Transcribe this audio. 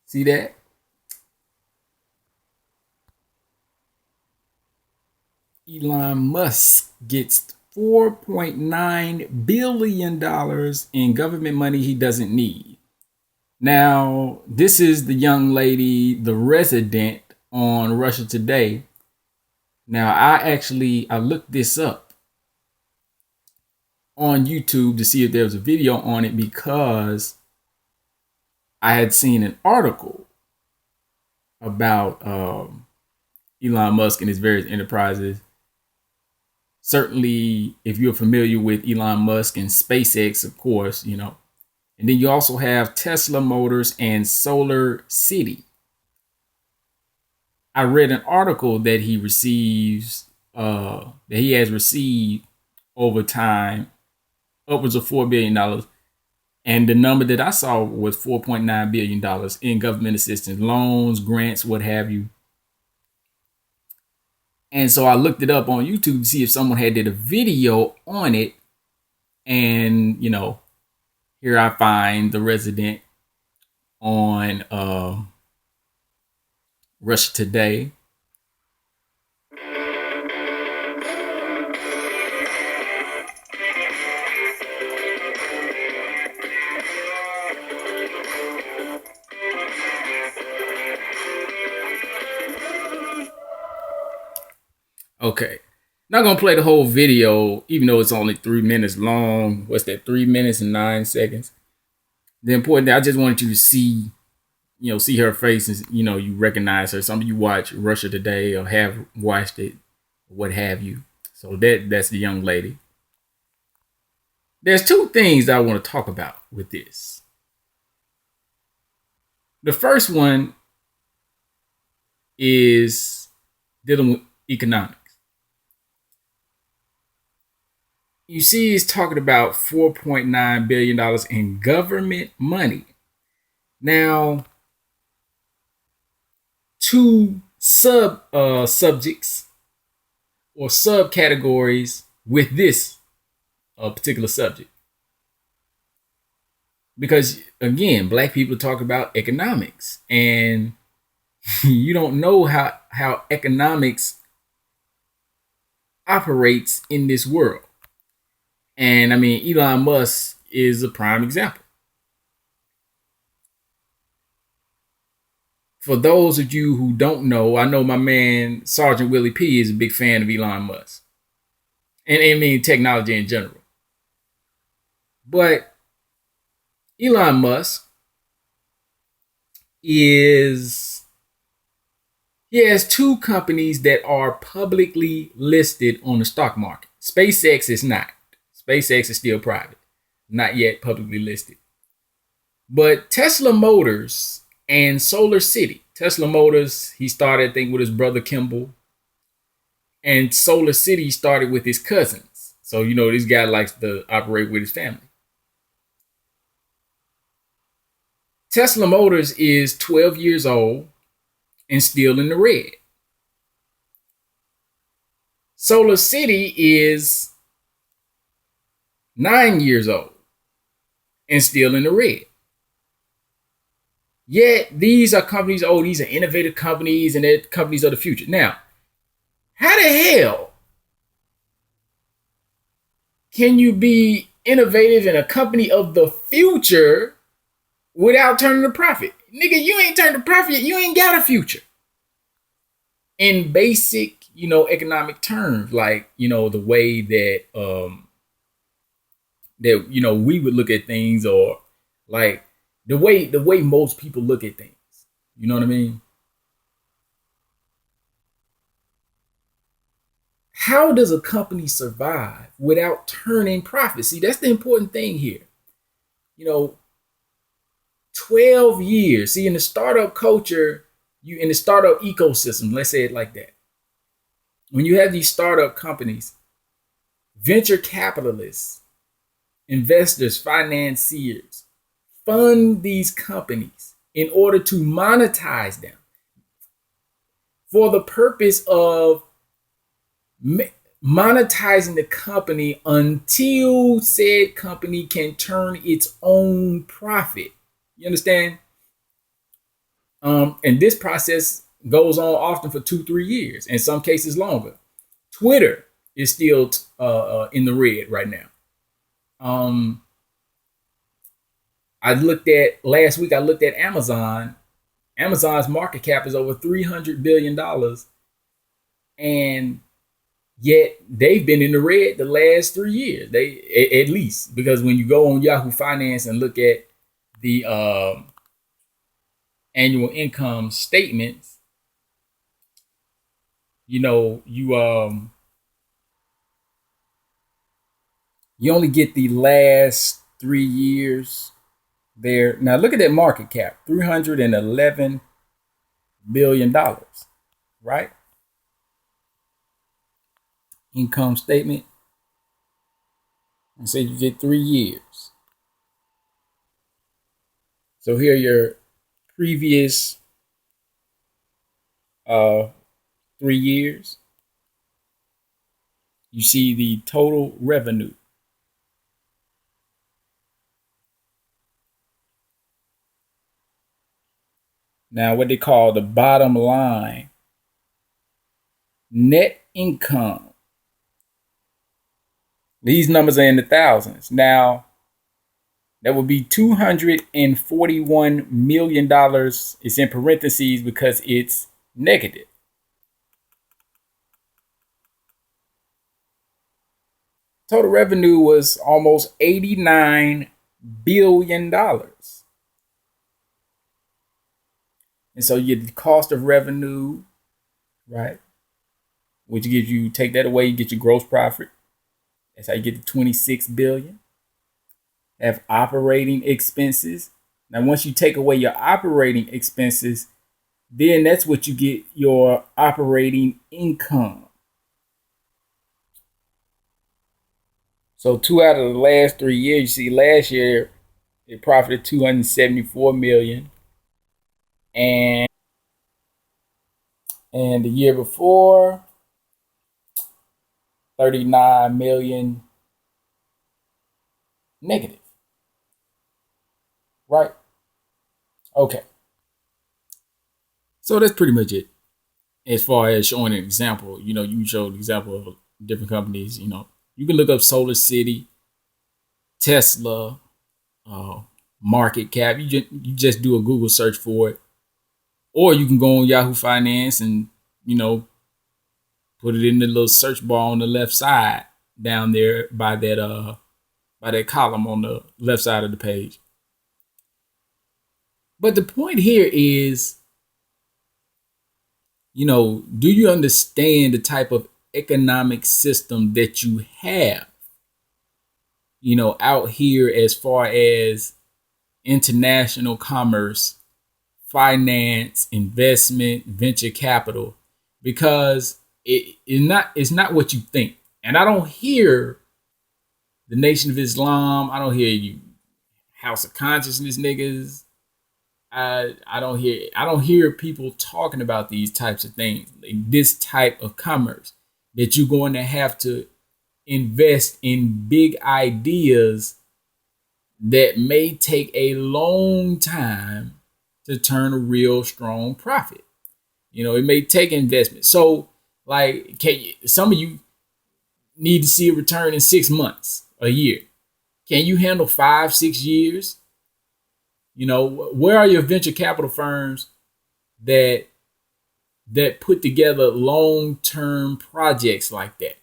See that? Elon Musk gets $4.9 billion in government money he doesn't need. Now, this is the young lady, the resident on Russia Today. Now, I looked this up on YouTube to see if there was a video on it because I had seen an article about Elon Musk and his various enterprises. Certainly, if you're familiar with Elon Musk and SpaceX, of course, you know. And then you also have Tesla Motors and Solar City. I read an article that he has received over time upwards of $4 billion, and the number that I saw was $4.9 billion in government assistance, loans, grants, what have you. And so I looked it up on YouTube to see if someone had did a video on it, and here I find the resident on Russia Today. Okay. Not gonna play the whole video, even though it's only 3 minutes long. What's that? 3 minutes and 9 seconds. The important thing, I just wanted you to see, see her face, and you recognize her. Some of you watch Russia Today or have watched it, what have you. So that's the young lady. There's two things that I want to talk about with this. The first one is dealing with economics. You see, he's talking about $4.9 billion in government money. Now, two subjects or subcategories with this particular subject. Because again, black people talk about economics, and you don't know how economics operates in this world. And I mean, Elon Musk is a prime example. For those of you who don't know, I know my man Sergeant Willie P is a big fan of Elon Musk, and I mean technology in general. But Elon Musk he has two companies that are publicly listed on the stock market. SpaceX is not. SpaceX is still private, not yet publicly listed. But Tesla Motors and Solar City. Tesla Motors, he started, I think, with his brother Kimball. And Solar City started with his cousins. So, this guy likes to operate with his family. Tesla Motors is 12 years old and still in the red. Solar City is 9 years old and still in the red. Yet these are companies, these are innovative companies, and they're companies of the future. Now, how the hell can you be innovative in a company of the future without turning a profit? Nigga, you ain't turned a profit, you ain't got a future. In basic, economic terms, like, the way that we would look at things, or like the way most people look at things. You know what I mean? How does a company survive without turning profit? See, that's the important thing here. 12 years. See, in the startup culture, in the startup ecosystem, let's say it like that. When you have these startup companies, venture capitalists, investors, financiers fund these companies in order to monetize them for the purpose of monetizing the company until said company can turn its own profit. You understand? And this process goes on often for 2-3 years, in some cases longer. Twitter is still in the red right now. I looked at last week. I looked at Amazon. Amazon's market cap is over $300 billion, and yet they've been in the red the last 3 years. They at least, because when you go on Yahoo Finance and look at the annual income statements, you only get the last 3 years there. Now look at that market cap, $311 billion, right? Income statement, and say you get 3 years. So here are your previous 3 years. You see the total revenue. Now, what they call the bottom line, net income. These numbers are in the thousands. Now, that would be $241 million. It's in parentheses because it's negative. Total revenue was almost $89 billion. And so you get the cost of revenue, right? Which gives you, take that away, you get your gross profit. That's how you get the 26 billion. Have operating expenses. Now, once you take away your operating expenses, then that's what you get your operating income. So 2 out of the last 3 years, you see last year it profited 274 million. And the year before, 39 million negative. Right? Okay. So that's pretty much it. As far as showing an example, you showed an example of different companies. You can look up Solar City, Tesla, market cap. You just do a Google search for it. Or you can go on Yahoo Finance and, put it in the little search bar on the left side down there by that column on the left side of the page. But the point here is, do you understand the type of economic system that you have, out here as far as international commerce, finance, investment, venture capital? Because it's not what you think. And I don't hear the Nation of Islam. I don't hear you House of Consciousness niggas. I don't hear people talking about these types of things, like this type of commerce, that you're going to have to invest in big ideas that may take a long time to turn a real strong profit. It may take investment. So, like, some of you need to see a return in 6 months, a year. Can you handle 5-6 years? Where are your venture capital firms that put together long-term projects like that?